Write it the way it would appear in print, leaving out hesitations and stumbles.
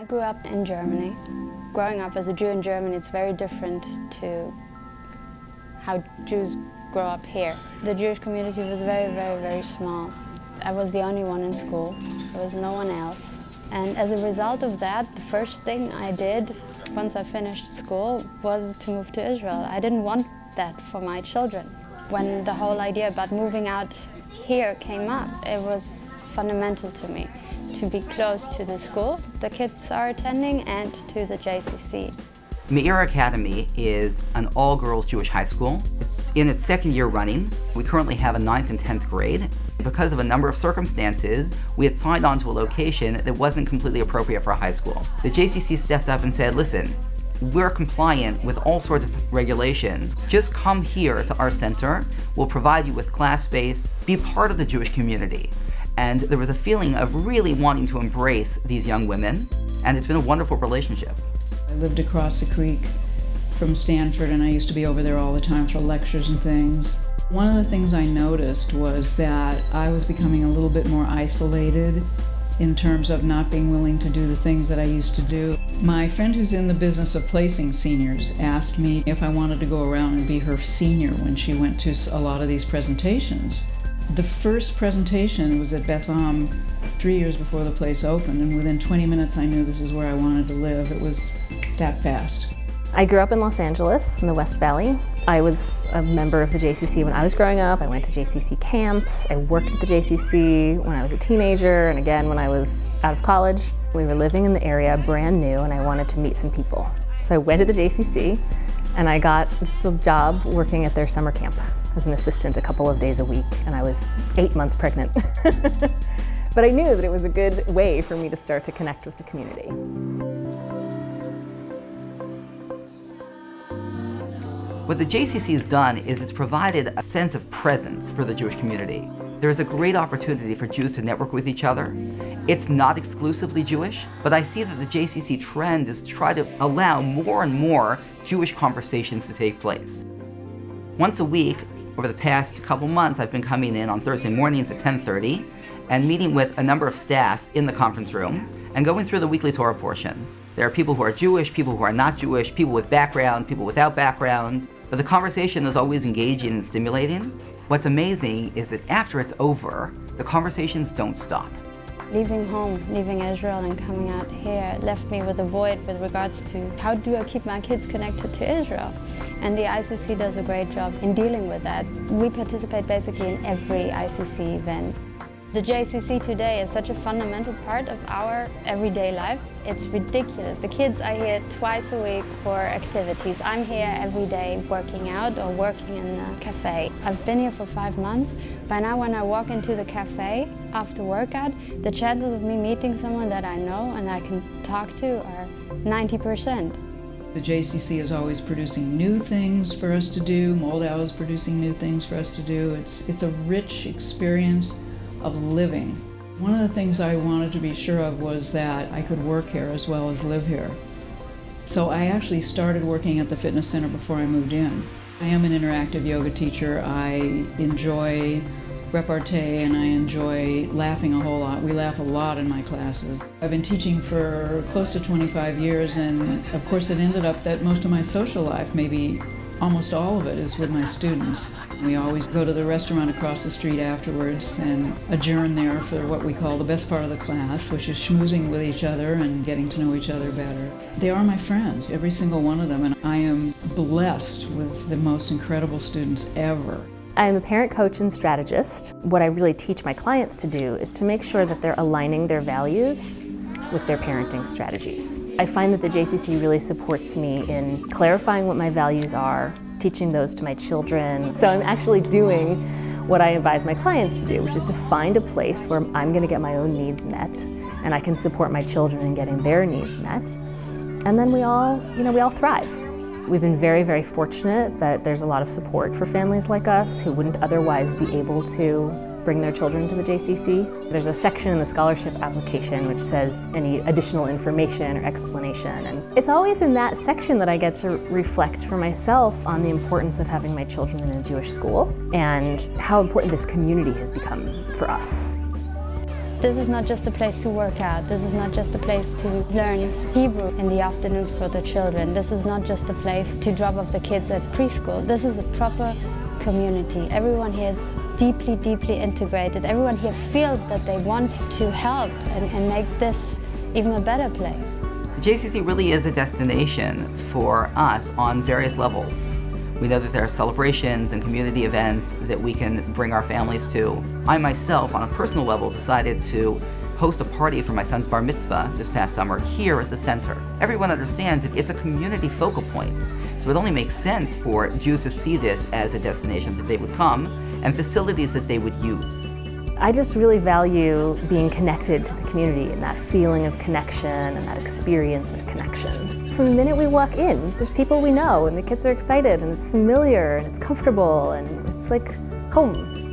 I grew up in Germany. Growing up as a Jew in Germany, it's very different to how Jews grow up here. The Jewish community was very small. I was the only one in school. There was no one else. And as a result of that, the first thing I did once I finished school was to move to Israel. I didn't want that for my children. When the whole idea about moving out here came up, it was fundamental to me to be close to the school the kids are attending and to the JCC. Meir Academy is an all-girls Jewish high school. It's in its second year running. We currently have a 9th and 10th grade. Because of a number of circumstances, we had signed on to a location that wasn't completely appropriate for a high school. The JCC stepped up and said, listen, we're compliant with all sorts of regulations. Just come here to our center. We'll provide you with class space. Be part of the Jewish community. And there was a feeling of really wanting to embrace these young women, and it's been a wonderful relationship. I lived across the creek from Stanford, and I used to be over there all the time for lectures and things. One of the things I noticed was that I was becoming a little bit more isolated in terms of not being willing to do the things that I used to do. My friend who's in the business of placing seniors asked me if I wanted to go around and be her senior when she went to a lot of these presentations. The first presentation was at Bethlehem 3 years before the place opened, and within 20 minutes I knew this is where I wanted to live. It was that fast. I grew up in Los Angeles in the West Valley. I was a member of the JCC when I was growing up. I went to JCC camps. I worked at the JCC when I was a teenager and again when I was out of college. We were living in the area brand new and I wanted to meet some people. So I went to the JCC and I got just a job working at their summer camp as an assistant a couple of days a week, and I was 8 months pregnant. But I knew that it was a good way for me to start to connect with the community. What the JCC has done is it's provided a sense of presence for the Jewish community. There is a great opportunity for Jews to network with each other. It's not exclusively Jewish, but I see that the JCC trend is to try to allow more and more Jewish conversations to take place. Once a week, over the past couple months, I've been coming in on Thursday mornings at 10:30 and meeting with a number of staff in the conference room and going through the weekly Torah portion. There are people who are Jewish, people who are not Jewish, people with background, people without background, but the conversation is always engaging and stimulating. What's amazing is that after it's over, the conversations don't stop. Leaving home, leaving Israel and coming out here left me with a void with regards to how do I keep my kids connected to Israel? And the ICC does a great job in dealing with that. We participate basically in every ICC event. The JCC today is such a fundamental part of our everyday life. It's ridiculous. The kids are here twice a week for activities. I'm here every day working out or working in a cafe. I've been here for 5 months. By now when I walk into the cafe after workout, the chances of me meeting someone that I know and I can talk to are 90%. The JCC is always producing new things for us to do. Moldau is producing new things for us to do. It's a rich experience of living. One of the things I wanted to be sure of was that I could work here as well as live here. So I actually started working at the fitness center before I moved in. I am an interactive yoga teacher. I enjoy repartee and I enjoy laughing a whole lot. We laugh a lot in my classes. I've been teaching for close to 25 years, and of course it ended up that most of my social life, maybe almost all of it, is with my students. We always go to the restaurant across the street afterwards and adjourn there for what we call the best part of the class, which is schmoozing with each other and getting to know each other better. They are my friends, every single one of them, and I am blessed with the most incredible students ever. I'm a parent coach and strategist. What I really teach my clients to do is to make sure that they're aligning their values with their parenting strategies. I find that the JCC really supports me in clarifying what my values are, teaching those to my children. So I'm actually doing what I advise my clients to do, which is to find a place where I'm going to get my own needs met and I can support my children in getting their needs met. And then we all thrive. We've been very fortunate that there's a lot of support for families like us who wouldn't otherwise be able to bring their children to the JCC. There's a section in the scholarship application which says any additional information or explanation. And it's always in that section that I get to reflect for myself on the importance of having my children in a Jewish school and how important this community has become for us. This is not just a place to work out. This is not just a place to learn Hebrew in the afternoons for the children. This is not just a place to drop off the kids at preschool. This is a proper community. Everyone here is deeply, deeply integrated. Everyone here feels that they want to help and make this even a better place. JCC really is a destination for us on various levels. We know that there are celebrations and community events that we can bring our families to. I myself, on a personal level, decided to host a party for my son's bar mitzvah this past summer here at the center. Everyone understands that it's a community focal point, so it only makes sense for Jews to see this as a destination that they would come and facilities that they would use. I just really value being connected to the community and that feeling of connection and that experience of connection. From the minute we walk in, there's people we know and the kids are excited and it's familiar and it's comfortable and it's like home.